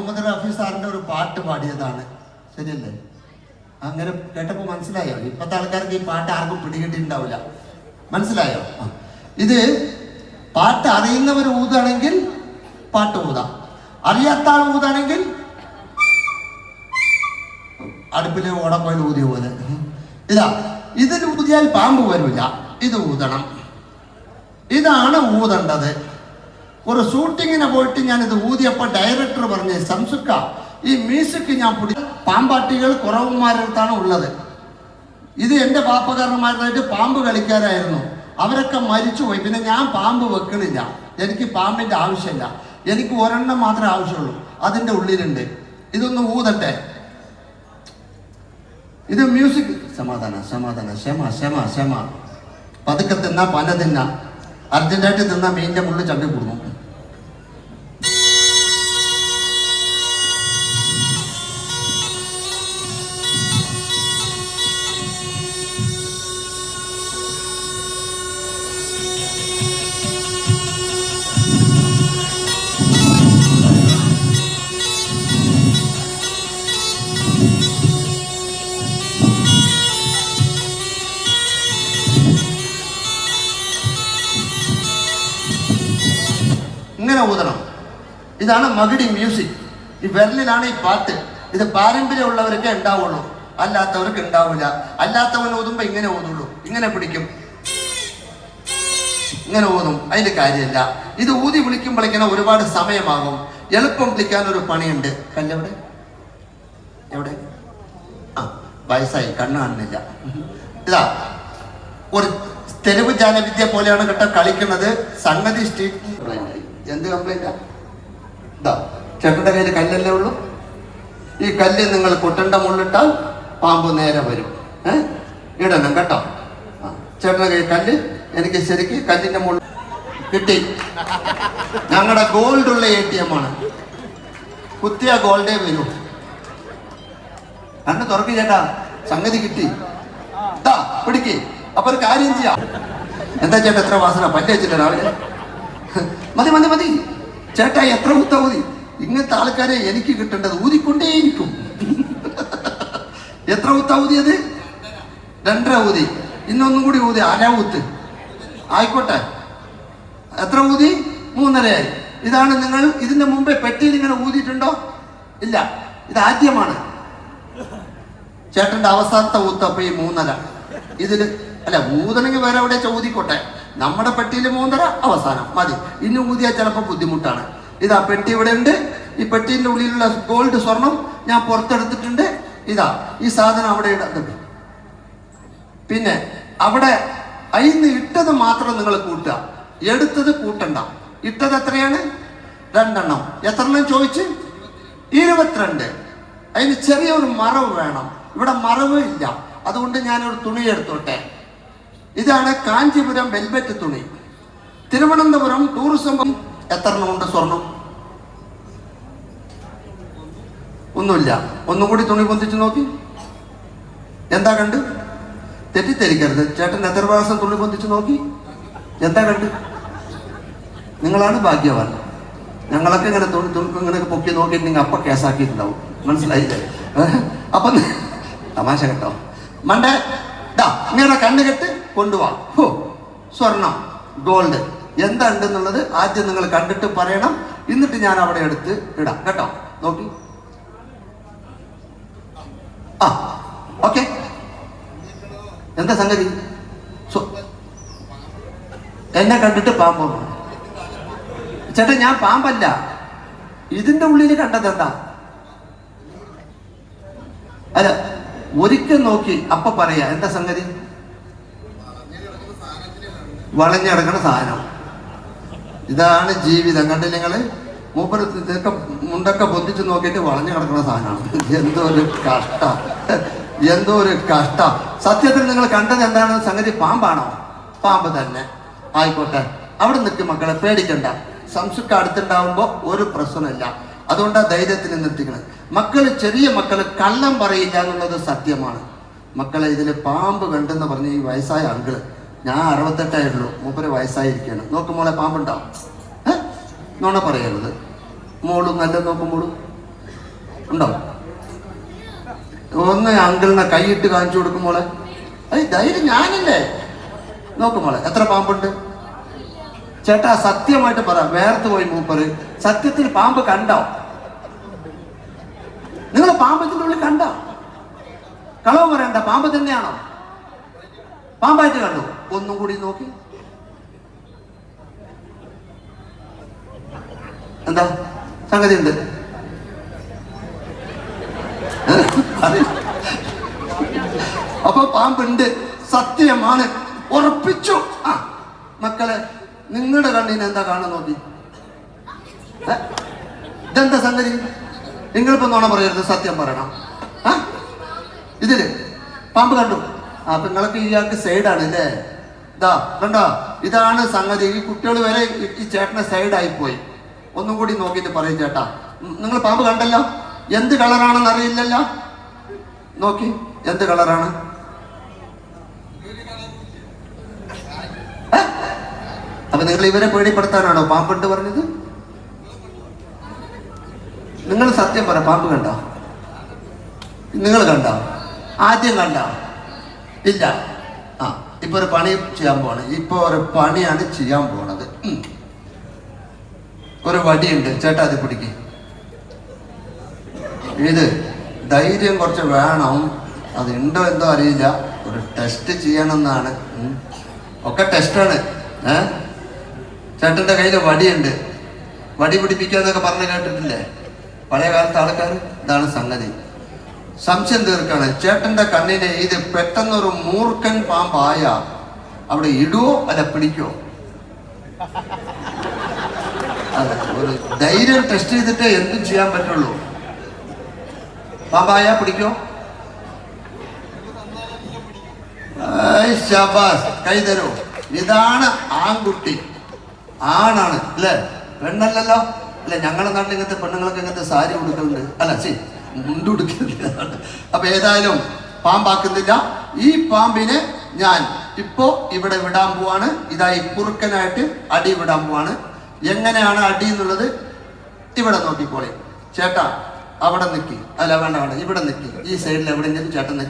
മുഹമ്മദ് റഫി സാറിന്റെ ഒരു പാട്ട് പാടിയതാണ്, ശരിയല്ലേ? അങ്ങനെ കേട്ടപ്പോ മനസ്സിലായോ? ഇപ്പത്തെ ആൾക്കാർക്ക് ഈ പാട്ട് ആർക്കും പിടികിട്ടിണ്ടാവില്ല. മനസ്സിലായോ? ഇത് പാട്ട് അറിയുന്നവർ ഊതാണെങ്കിൽ പാട്ട് ഊതാം, അറിയാത്ത ആൾ ഊതാണെങ്കിൽ അടുപ്പിലെ ഓടപ്പോയിൽ ഊതിയ പോലെ. ഇതാ, ഇതിന് ഊതിയാൽ പാമ്പ് വരില്ല, ഇത് ഊതണം. ഇതാണ് ഊതേണ്ടത്. ഒരു ഷൂട്ടിങ്ങിന് പോയിട്ട് ഞാൻ ഇത് ഊതിയപ്പോൾ ഡയറക്ടർ പറഞ്ഞ്, സംസുക്ക ഈ മ്യൂസിക് ഞാൻ പാമ്പാട്ടികൾ കുറവന്മാരടുത്താണ് ഉള്ളത്. ഇത് എൻ്റെ പാപ്പകാരന്മാരായിട്ട് പാമ്പ് കളിക്കാരായിരുന്നു, അവരൊക്കെ മരിച്ചുപോയി. പിന്നെ ഞാൻ പാമ്പ് വെക്കണില്ല, എനിക്ക് പാമ്പിൻ്റെ ആവശ്യമില്ല, എനിക്ക് ഒരെണ്ണം മാത്രമേ ആവശ്യമുള്ളൂ, അതിൻ്റെ ഉള്ളിലുണ്ട്. ഇതൊന്ന് ഊതട്ടെ. ഇത് മ്യൂസിക്. സമാധാനം, സമാധാനം, ക്ഷമ, ക്ഷമ, ക്ഷമ. പതുക്കെ തിന്നാ പന തിന്ന, അർജന്റായിട്ട് തിന്നാ മീൻ്റെ മുള്ളിൽ ചണ്ടി കൂടുന്നു. ഇങ്ങനെ ഊതണം. ഇതാണ് മകിടി മ്യൂസിക്. ഈ വിരലിലാണ് ഈ പാട്ട്. ഇത് പാരമ്പര്യമുള്ളവർക്ക് ഉണ്ടാവുള്ളൂ, അല്ലാത്തവർക്ക് ഉണ്ടാവില്ല. അല്ലാത്തവൻ ഊതുമ്പോ ഇങ്ങനെ ഊതുള്ളൂ, ഇങ്ങനെ പിടിക്കും, ഇങ്ങനെ ഊതും. അതിന്റെ കാര്യമില്ല. ഇത് ഊതി വിളിക്കുമ്പോഴേക്കാണ് ഒരുപാട് സമയമാകും. എളുപ്പം വിളിക്കാൻ ഒരു പണിയുണ്ട്. കല്ലെവിടെ? എവിടെ? ആ, വയസ്സായി, കണ്ണു കാണുന്നില്ല. ഇതാ, ഒരു തെരുവ് ജാലവിദ്യ പോലെയാണ് കേട്ടോ കളിക്കുന്നത്. സംഗതി സ്ട്രീറ്റ്. എന്ത് കംപ്ലൈന്റാ? ഇതാ, ചേട്ടൻ്റെ കയ്യിൽ കല്ലല്ലേ ഉള്ളൂ. ഈ കല്ല് നിങ്ങൾ കൊട്ടണ്ട മുള്ളിട്ടാൽ പാമ്പ് നേരെ വരും. ഇടണം കേട്ടോ. ചേട്ടൻ്റെ കയ്യിൽ കല്ല്, എനിക്ക് ശരിക്ക് കല്ലിന്റെ മുകളിൽ കിട്ടി. ഞങ്ങളുടെ ഗോൾഡുള്ള ATM ആണ്, കുത്തിയ ഗോൾഡേ വരൂ. കണ്ണ് തുറക്കി ചേട്ടാ, സംഗതി കിട്ടി. ഇതാ പിടിക്ക്. അപ്പൊ ഒരു കാര്യം ചെയ്യാം. എന്താ ചേട്ടാ എത്ര വാസന? പല്ല് വെച്ചില്ല രാവിലെ. മതി മതി മതി ചേട്ടാ, എത്ര കുത്ത ഊതി? ഇങ്ങനത്തെ ആൾക്കാരെ എനിക്ക് കിട്ടേണ്ടത്. ഊതിക്കൊണ്ടേയിരിക്കും. എത്ര കുത്ത ഊതിയത്? 2.5 ഊതി. ഇന്നൊന്നും കൂടി ഊതി, 1/2 ഊത്ത്. ആയിക്കോട്ടെ. എത്ര ഊതി? 3.5. ഇതാണ് നിങ്ങൾ ഇതിന്റെ മുമ്പേ പെട്ടിയിൽ ഇങ്ങനെ ഊതിയിട്ടുണ്ടോ? ഇല്ല, ഇത് ആദ്യമാണ്. ചേട്ടന്റെ അവസാനത്തെ ഊത്തപ്പോ ഈ 3.5. ഇതില് അല്ല, ഊതണെങ്കിൽ വേറെ എവിടെ ഊതിക്കോട്ടെ. നമ്മുടെ പെട്ടിയിൽ 3.5 അവസാനം മതി. ഇനി ഊതിയാൽ ചിലപ്പോൾ ബുദ്ധിമുട്ടാണ്. ഇതാ പെട്ടി ഇവിടെ ഉണ്ട്. ഈ പെട്ടീൻ്റെ ഉള്ളിലുള്ള ഗോൾഡ് സ്വർണം ഞാൻ പുറത്തെടുത്തിട്ടുണ്ട്. ഇതാ ഈ സാധനം അവിടെ ഇടുന്നത്. പിന്നെ അവിടെ അയിന്ന് ഇട്ടത് മാത്രം നിങ്ങൾ കൂട്ടുക, എടുത്തത് കൂട്ടണ്ട. ഇട്ടത് എത്രയാണ്? 2 എണ്ണം. എത്ര എണ്ണം ചോദിച്ച്? 22. അതിന് ചെറിയൊരു മറവ് വേണം. ഇവിടെ മറവ് ഇല്ല, അതുകൊണ്ട് ഞാനൊരു തുണി എടുത്തോട്ടെ. ഇതാണ് കാഞ്ചീപുരം വെൽവെറ്റ് തുണി. തിരുവനന്തപുരം ടൂറിസം. എത്ര എണ്ണമുണ്ട് സ്വർണം? ഒന്നുമില്ല. ഒന്നും കൂടി തുണി പൊന്തിച്ച് നോക്കി. എന്താ കണ്ട്? തെറ്റിദ്ധരിക്കരുത്. ചേട്ടൻ എത്ര പ്രാവശ്യം തുണി പൊന്തിച്ച് നോക്കി? എന്താ കണ്ട്? നിങ്ങളാണ് ഭാഗ്യവാൻ. ഞങ്ങളൊക്കെ ഇങ്ങനെ ഇങ്ങനെ പൊക്കി നോക്കിയിട്ടുണ്ടെങ്കിൽ അപ്പൊ കേസാക്കിയിട്ടുണ്ടാവും. മനസ്സിലായില്ലേ? അപ്പൊ തമാശ കേട്ടോ. മണ്ടേ ഇങ്ങനെ കണ്ണ് കെട്ട് കൊണ്ടുപോവാ. സ്വർണം, ഗോൾഡ് എന്താ ഉണ്ടെന്നുള്ളത് ആദ്യം നിങ്ങൾ കണ്ടിട്ട് പറയണം. എന്നിട്ട് ഞാൻ അവിടെ എടുത്ത് ഇടാം കേട്ടോ. നോക്കി. ആ ഓക്കെ. എന്താ സംഗതി? എന്നെ കണ്ടിട്ട് പാമ്പോ? ചേട്ടാ ഞാൻ പാമ്പല്ല, ഇതിന്റെ ഉള്ളിൽ കണ്ടത് എന്താ? അല്ല, ഒരിക്കൽ നോക്കി അപ്പൊ പറയാ എന്താ സംഗതി. വളഞ്ഞിടക്കണ സാധനം. ഇതാണ് ജീവിതം. കണ്ടില്ല നിങ്ങള്? മൂപ്പര് ഇതൊക്കെ മുണ്ടൊക്കെ പൊന്തിച്ച് നോക്കിയിട്ട് വളഞ്ഞു കിടക്കുന്ന സാധനമാണ്. എന്തോ ഒരു കഷ്ട, എന്തോ ഒരു കഷ്ട. സത്യത്തിൽ നിങ്ങൾ കണ്ടത് എന്താണ്? സംഗതി പാമ്പാണോ? പാമ്പ് തന്നെ. ആയിക്കോട്ടെ, അവിടെ നിൽക്കും മക്കളെ, പേടിക്കണ്ട. സംസുക്ക അടുത്തുണ്ടാവുമ്പോ ഒരു പ്രശ്നമില്ല. അതുകൊണ്ടാണ് ധൈര്യത്തിൽ നിർത്തിക്കണത്. മക്കള്, ചെറിയ മക്കള് കള്ളം പറയില്ല എന്നുള്ളത് സത്യമാണ്. മക്കളെ, ഇതില് പാമ്പ് കണ്ടെന്ന് പറഞ്ഞ് ഈ വയസ്സായ അങ്കിള്, ഞാൻ 68 മൂപ്പര് വയസ്സായിരിക്കുകയാണ്. നോക്കുമ്പോളെ പാമ്പുണ്ടാവും. നോണ പറയരുത്. മോളും നല്ല നോക്കുമ്പോളും ഉണ്ടോ? ഒന്ന് അങ്കിളിനെ കൈയിട്ട് കാണിച്ചു കൊടുക്കും മോളെ. ധൈര്യം ഞാനല്ലേ. നോക്കും മോളെ, എത്ര പാമ്പുണ്ട്? ചേട്ടാ സത്യമായിട്ട് പറ, വേർത്ത് പോയി മൂപ്പര്. സത്യത്തിൽ പാമ്പ് കണ്ടോ? നിങ്ങൾ പാമ്പത്തിന്റെ ഉള്ളിൽ കണ്ടോ? കളവ് പറയണ്ട, പാമ്പ് തന്നെയാണോ? പാമ്പായിട്ട് കണ്ടു? ഒന്നും കൂടി നോക്കി. എന്താ സംഗതി ഉണ്ട്? അപ്പൊ പാമ്പുണ്ട്, സത്യമാണ്, ഉറപ്പിച്ചു. ആ മക്കളെ, നിങ്ങളുടെ കണ്ണിന് എന്താ കാണാൻ നോക്കി? ഇതെന്താ സംഗതി? നിങ്ങളിപ്പോ നോണ പറയരുത്, സത്യം പറയണം. ആ ഇതില് പാമ്പ് കണ്ടു. അപ്പൊ നിങ്ങൾക്ക് ഇയാൾക്ക് സൈഡാണ് അല്ലേ? ഇതാ കണ്ടോ, ഇതാണ് സംഗതി. ഈ കുട്ടികൾ വരെ ഈ ചേട്ടനെ സൈഡായി പോയി. ഒന്നും കൂടി നോക്കിയിട്ട് പറയും ചേട്ടാ, നിങ്ങൾ പാമ്പ് കണ്ടല്ലോ, എന്ത് കളറാണെന്ന് അറിയില്ലല്ലോ. നോക്കി, എന്ത് കളറാണ്? അപ്പൊ നിങ്ങൾ ഇവരെ പേടിപ്പെടുത്താനാണോ പാമ്പുണ്ട് പറഞ്ഞത്? നിങ്ങൾ സത്യം പറ, പാമ്പ് കണ്ടോ? നിങ്ങൾ കണ്ടോ? ആദ്യം കണ്ടോ? ഇല്ല. ആ ഇപ്പൊ ഒരു പണി ചെയ്യാൻ പോവാണ്. ഇപ്പൊ ഒരു പണിയാണ് ചെയ്യാൻ പോണത്. ഒരു വടിയുണ്ട്, ചേട്ടാ അത് പിടിക്ക്. ഇത് ധൈര്യം കുറച്ച് വേണം. അത് ഉണ്ടോ എന്തോ അറിയില്ല. ഒരു ടെസ്റ്റ് ചെയ്യണമെന്നാണ്. ഒക്കെ ടെസ്റ്റാണ്. ചേട്ടന്റെ കയ്യിൽ വടിയുണ്ട്. വടി പിടിപ്പിക്കാന്നൊക്കെ പറഞ്ഞു കേട്ടിട്ടില്ലേ പഴയ കാലത്ത് ആൾക്കാർ? ഇതാണ് സംഗതി. സംശയം തീർക്കാണ്. ചേട്ടന്റെ കണ്ണിന് ഇത് പെട്ടെന്നൊരു മൂർഖൻ പാമ്പായ അവിടെ ഇടുവോ അല്ല പിടിക്കോ? അതെ, ഒരു ധൈര്യം ടെസ്റ്റ് ചെയ്തിട്ടേ എന്തും ചെയ്യാൻ പറ്റുള്ളൂ. പാമ്പായ പിടിക്കോ? ശബാസ്, കൈ തരൂ. ഇതാണ് ആൺകുട്ടി. ആണാണ് അല്ലേ, പെണ്ണല്ലല്ലോ അല്ലെ? ഞങ്ങളുടെ നാട്ടിൽ ഇങ്ങനത്തെ പെണ്ണുങ്ങൾക്ക് ഇങ്ങനത്തെ സാരി ഉടുക്കലുണ്ട് അല്ല, ശരി മുണ്ട് ഉടുക്കുന്നില്ല. അപ്പൊ ഏതായാലും പാമ്പാക്കുന്നില്ല. ഈ പാമ്പിനെ ഞാൻ ഇപ്പോ ഇവിടെ വിടാൻ പോവാണ്. ഇതായി കുറുക്കനായിട്ട് അടി വിടാൻ പോവാണ്. എങ്ങനെയാണ് അടി എന്നുള്ളത് ഇവിടെ നോക്കിക്കോളെ. ചേട്ടാ അവിടെ നിൽക്കി, അല്ല വേണ്ട വേണ്ട, ഇവിടെ നിൽക്കി. ഈ സൈഡിൽ എവിടെയെങ്കിലും ചേട്ടൻ നിൽക്കി.